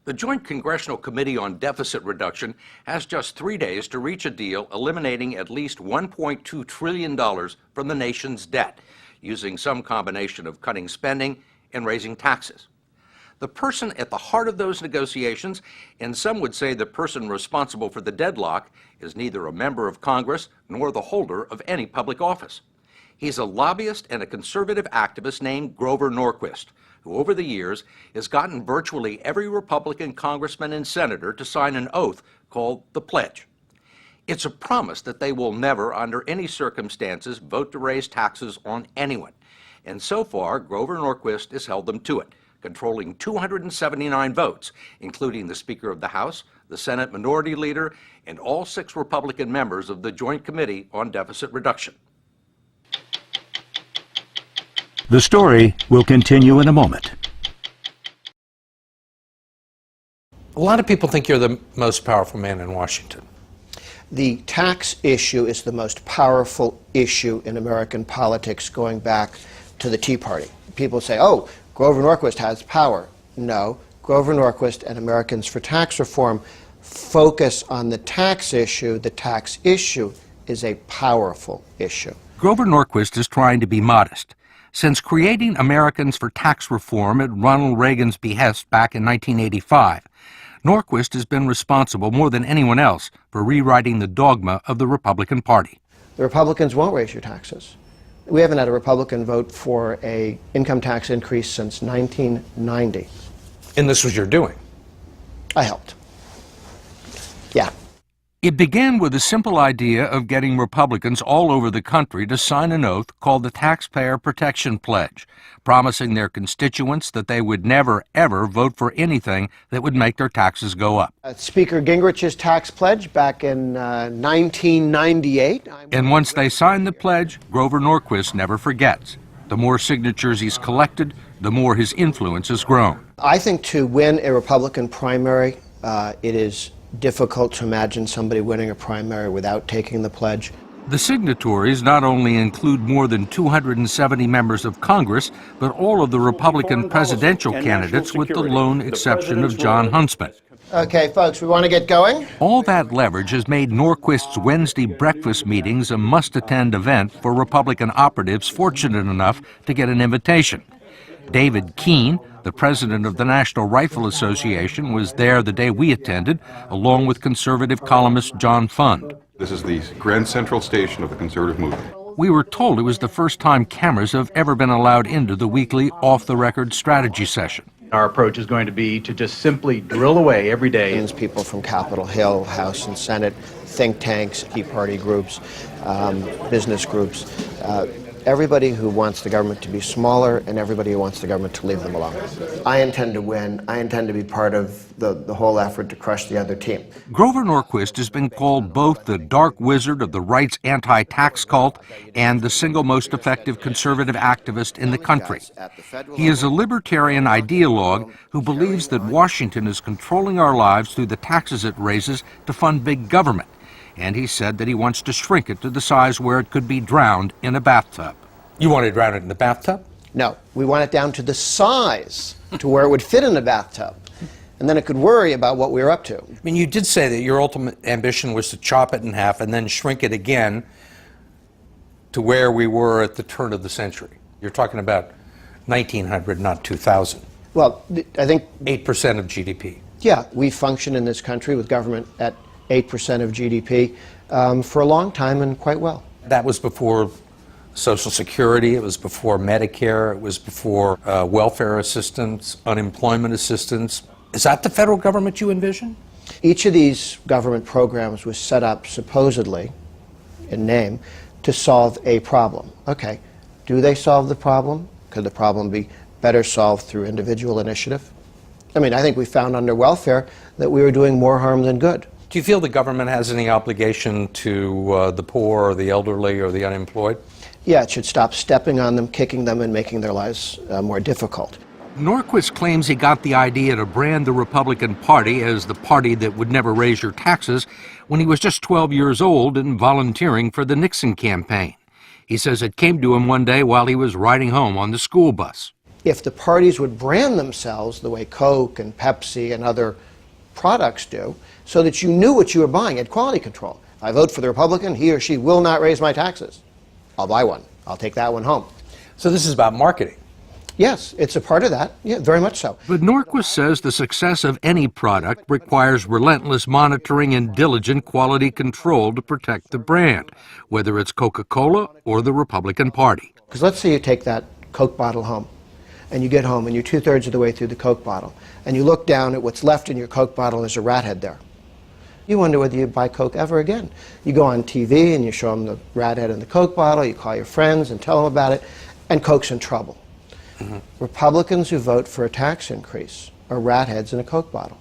The Joint Congressional Committee on Deficit Reduction has just 3 days to reach a deal eliminating at least $1.2 trillion from the nation's debt, using some combination of cutting spending and raising taxes. The person at the heart of those negotiations, and some would say the person responsible for the deadlock, is neither a member of Congress nor the holder of any public office. He's a lobbyist and a conservative activist named Grover Norquist, who over the years has gotten virtually every Republican congressman and senator to sign an oath called the Pledge. It's a promise that they will never, under any circumstances, vote to raise taxes on anyone. And so far, Grover Norquist has held them to it, controlling 279 votes, including the Speaker of the House, the Senate Minority Leader, and all 6 Republican members of the Joint Committee on Deficit Reduction. The story will continue in a moment. A lot of people think you're the most powerful man in Washington. The tax issue is the most powerful issue in American politics going back to the Tea Party. People say, oh, Grover Norquist has power. No, Grover Norquist and Americans for Tax Reform focus on the tax issue. The tax issue is a powerful issue. Grover Norquist is trying to be modest. Since creating Americans for Tax Reform at Ronald Reagan's behest back in 1985, Norquist has been responsible more than anyone else for rewriting the dogma of the Republican Party. The Republicans won't raise your taxes. We haven't had a Republican vote for an income tax increase since 1990. And this was your doing? I helped. Yeah. It began with a simple idea of getting Republicans all over the country to sign an oath called the Taxpayer Protection Pledge, promising their constituents that they would never, ever vote for anything that would make their taxes go up. Speaker Gingrich's tax pledge back in 1998. And once they signed the pledge, Grover Norquist never forgets. The more signatures he's collected, the more his influence has grown. I think to win a Republican primary, it is difficult to imagine somebody winning a primary without taking the pledge. The signatories not only include more than 270 members of Congress, but all of the Republican presidential candidates with the lone exception of John Huntsman. Okay, folks, we want to get going? All that leverage has made Norquist's Wednesday breakfast meetings a must-attend event for Republican operatives fortunate enough to get an invitation. David Keene, the president of the National Rifle Association, was there the day we attended, along with conservative columnist John Fund. This is the Grand Central Station of the conservative movement. We were told it was the first time cameras have ever been allowed into the weekly off-the-record strategy session. Our approach is going to be to just simply drill away every day. People from Capitol Hill, House and Senate, think tanks, Tea Party groups, business groups, everybody who wants the government to be smaller and everybody who wants the government to leave them alone. I intend to win. I intend to be part of the whole effort to crush the other team. Grover Norquist has been called both the dark wizard of the right's anti-tax cult and the single most effective conservative activist in the country. He is a libertarian ideologue who believes that Washington is controlling our lives through the taxes it raises to fund big government. And he said that he wants to shrink it to the size where it could be drowned in a bathtub. You want to drown it in the bathtub? No, we want it down to the size to where it would fit in a bathtub. And then it could worry about what we were up to. I mean, you did say that your ultimate ambition was to chop it in half and then shrink it again to where we were at the turn of the century. You're talking about 1900, not 2000. Well, I think 8% of GDP. Yeah, we function in this country with government at 8% of GDP for a long time and quite well. That was before Social Security, it was before Medicare, it was before welfare assistance, unemployment assistance. Is that the federal government you envision? Each of these government programs was set up supposedly, in name, to solve a problem. Okay, do they solve the problem? Could the problem be better solved through individual initiative? I mean, I think we found under welfare that we were doing more harm than good. Do you feel the government has any obligation to the poor or the elderly or the unemployed? Yeah, it should stop stepping on them, kicking them, and making their lives more difficult. Norquist claims he got the idea to brand the Republican Party as the party that would never raise your taxes when he was just 12 years old and volunteering for the Nixon campaign. He says it came to him one day while he was riding home on the school bus. If the parties would brand themselves the way Coke and Pepsi and other products do, so that you knew what you were buying, at quality control. I vote for the Republican, he or she will not raise my taxes. I'll buy one. I'll take that one home. So this is about marketing. Yes, it's a part of that. Yeah, very much so. But Norquist says the success of any product requires relentless monitoring and diligent quality control to protect the brand, whether it's Coca-Cola or the Republican Party. Because let's say you take that Coke bottle home, and you get home and you're 2/3 of the way through the Coke bottle, and you look down at what's left in your Coke bottle, there's a rat head there. You wonder whether you buy Coke ever again. You go on TV and you show them the rat head in the Coke bottle, you call your friends and tell them about it, and Coke's in trouble. Republicans who vote for a tax increase are rat heads in a Coke bottle.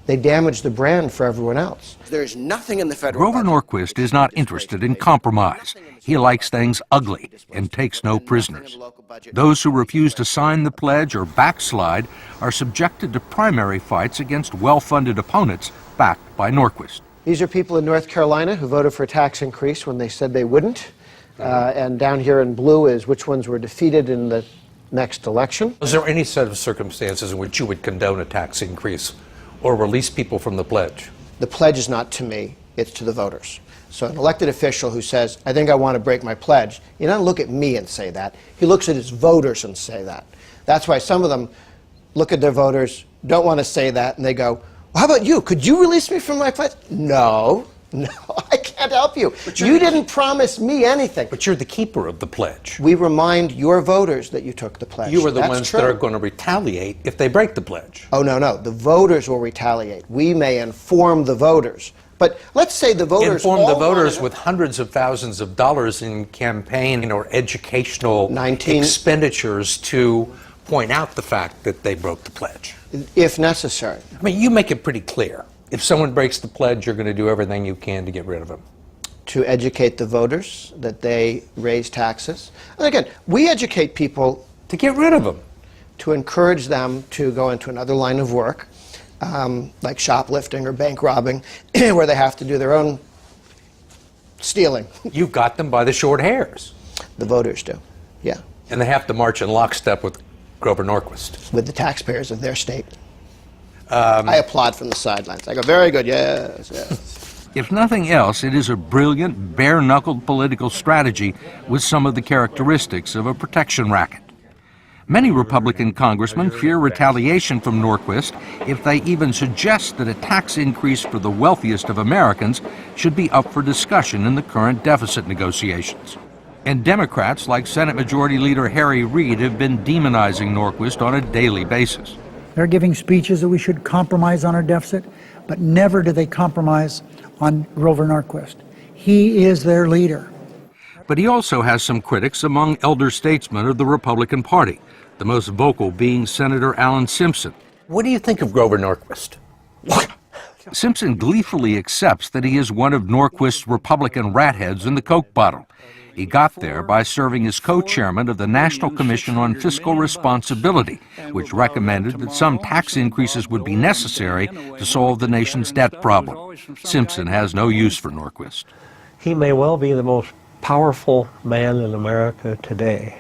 They damage the brand for everyone else. There's nothing in the federal Grover Norquist is not interested in compromise. He likes things ugly and takes no prisoners. Those who refuse to sign the pledge or backslide are subjected to primary fights against well-funded opponents backed by Norquist. These are people in North Carolina who voted for a tax increase when they said they wouldn't. And down here in blue is which ones were defeated in the next election. Is there any set of circumstances in which you would condone a tax increase or release people from the pledge? The pledge is not to me, it's to the voters. So an elected official who says, I think I want to break my pledge, he doesn't look at me and say that. He looks at his voters and say that. That's why some of them look at their voters, don't want to say that, and they go, well, how about you? Could you release me from my pledge? No, I can't help you. You didn't promise me anything. But you're the keeper of the pledge. We remind your voters that you took the pledge. You are the That's ones true. that are going to retaliate if they break the pledge. Oh, no. The voters will retaliate. We may inform the voters. But let's say the voters Inform the all voters wanted- with hundreds of thousands of dollars in campaign or educational 19 expenditures to point out the fact that they broke the pledge. if necessary. I mean, you make it pretty clear. If someone breaks the pledge, you're going to do everything you can to get rid of them. To educate the voters that they raise taxes. And again, we educate people To get rid of them. to encourage them to go into another line of work, like shoplifting or bank robbing, where they have to do their own stealing. You got them by the short hairs. The voters do, yeah, And they have to march in lockstep with Grover Norquist. with the taxpayers of their state. I applaud from the sidelines. I go, very good, yes, yes. If nothing else, it is a brilliant, bare-knuckled political strategy with some of the characteristics of a protection racket. Many Republican congressmen fear retaliation from Norquist if they even suggest that a tax increase for the wealthiest of Americans should be up for discussion in the current deficit negotiations. And Democrats like Senate Majority Leader Harry Reid have been demonizing Norquist on a daily basis. They're giving speeches that we should compromise on our deficit, but never do they compromise on Grover Norquist. He is their leader. But he also has some critics among elder statesmen of the Republican Party, the most vocal being Senator Alan Simpson. What do you think of Grover Norquist? Simpson gleefully accepts that he is one of Norquist's Republican rat heads in the Coke bottle. He got there by serving as co-chairman of the National Commission on Fiscal Responsibility, which recommended that some tax increases would be necessary to solve the nation's debt problem. Simpson has no use for Norquist. He may well be the most powerful man in America today.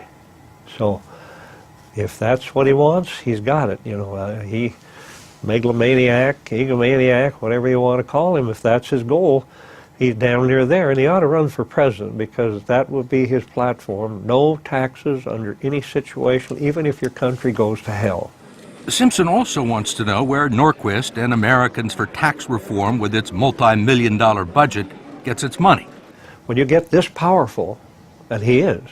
So if that's what he wants, he's got it. He megalomaniac, egomaniac, whatever you want to call him, if that's his goal, he's down near there, and he ought to run for president because that would be his platform. No taxes under any situation, even if your country goes to hell. Simpson also wants to know where Norquist and Americans for Tax Reform, with its multi-million-dollar budget, gets its money. When you get this powerful, and he is,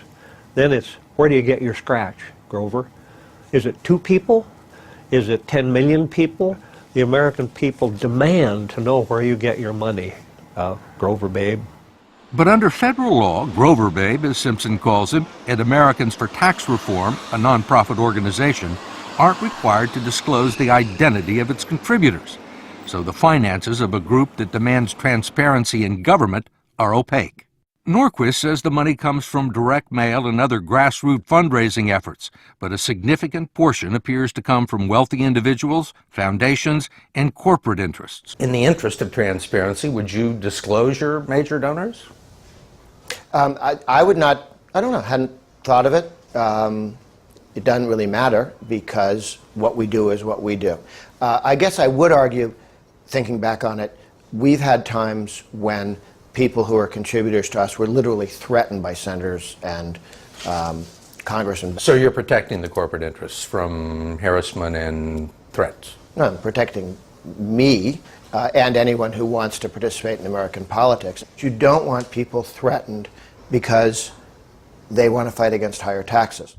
then it's where do you get your scratch, Grover? Is it 2 people? Is it 10 million people? The American people demand to know where you get your money, Grover Babe. But under federal law, Grover Babe, as Simpson calls him, and Americans for Tax Reform, a nonprofit organization, aren't required to disclose the identity of its contributors. So the finances of a group that demands transparency in government are opaque. Norquist says the money comes from direct mail and other grassroots fundraising efforts, but a significant portion appears to come from wealthy individuals, foundations, and corporate interests. In the interest of transparency, would you disclose your major donors? I would not, I don't know, hadn't thought of it. it doesn't really matter because what we do is what we do. I guess I would argue, thinking back on it, we've had times when people who are contributors to us were literally threatened by senators and congressmen. So you're protecting the corporate interests from harassment and threats? No, I'm protecting me and anyone who wants to participate in American politics. You don't want people threatened because they want to fight against higher taxes.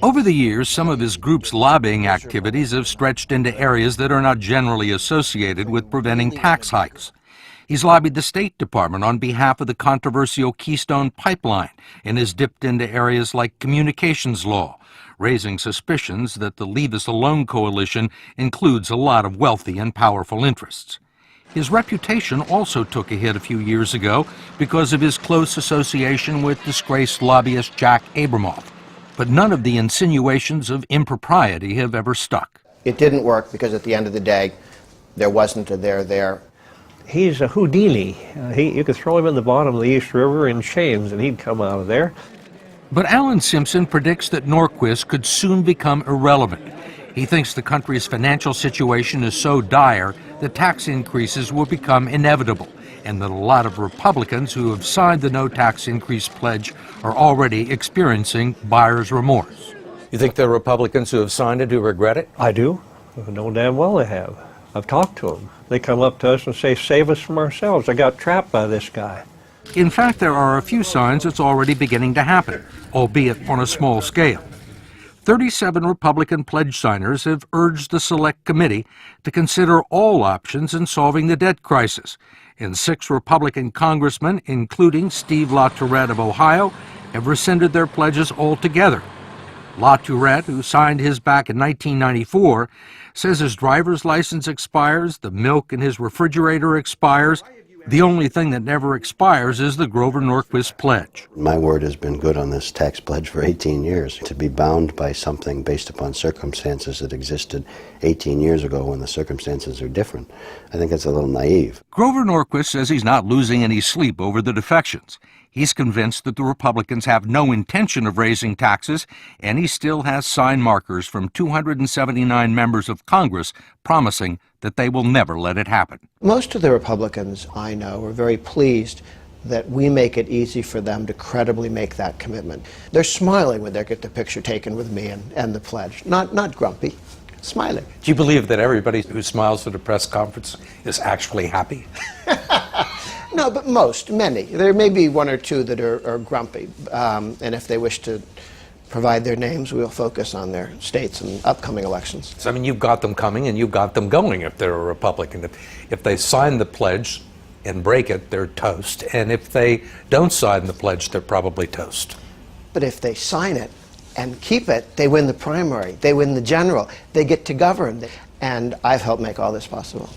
Over the years, some of his group's lobbying activities have stretched into areas that are not generally associated with preventing tax hikes. He's lobbied the State Department on behalf of the controversial Keystone Pipeline and has dipped into areas like communications law, raising suspicions that the Leave Us Alone coalition includes a lot of wealthy and powerful interests. His reputation also took a hit a few years ago because of his close association with disgraced lobbyist Jack Abramoff. But none of the insinuations of impropriety have ever stuck. It didn't work because at the end of the day, there wasn't a there. He's a Houdini. You could throw him in the bottom of the East River in chains and he'd come out of there. But Alan Simpson predicts that Norquist could soon become irrelevant. He thinks the country's financial situation is so dire that tax increases will become inevitable, and that a lot of Republicans who have signed the no tax increase pledge are already experiencing buyer's remorse. You think there are Republicans who have signed it who regret it? I do. I know damn well they have. I've talked to them. They come up to us and say, save us from ourselves. I got trapped by this guy. In fact, there are a few signs it's already beginning to happen, albeit on a small scale. 37 Republican pledge signers have urged the Select Committee to consider all options in solving the debt crisis, and 6 Republican congressmen, including Steve LaTourette of Ohio, have rescinded their pledges altogether. LaTourette, who signed his back in 1994, says his driver's license expires, the milk in his refrigerator expires. The only thing that never expires is the Grover Norquist pledge. My word has been good on this tax pledge for 18 years. To be bound by something based upon circumstances that existed 18 years ago when the circumstances are different, I think that's a little naive. Grover Norquist says he's not losing any sleep over the defections. He's convinced that the Republicans have no intention of raising taxes, and he still has sign markers from 279 members of Congress promising that they will never let it happen. Most of the Republicans I know are very pleased that we make it easy for them to credibly make that commitment. They're smiling when they get the picture taken with me and the pledge. Not grumpy, smiling. Do you believe that everybody who smiles at a press conference is actually happy? No, but many. There may be 1 or 2 that are grumpy, and if they wish to provide their names, we'll focus on their states and upcoming elections. So, I mean, you've got them coming and you've got them going if they're a Republican. If they sign the pledge and break it, they're toast. And if they don't sign the pledge, they're probably toast. But if they sign it and keep it, they win the primary, they win the general, they get to govern. And I've helped make all this possible.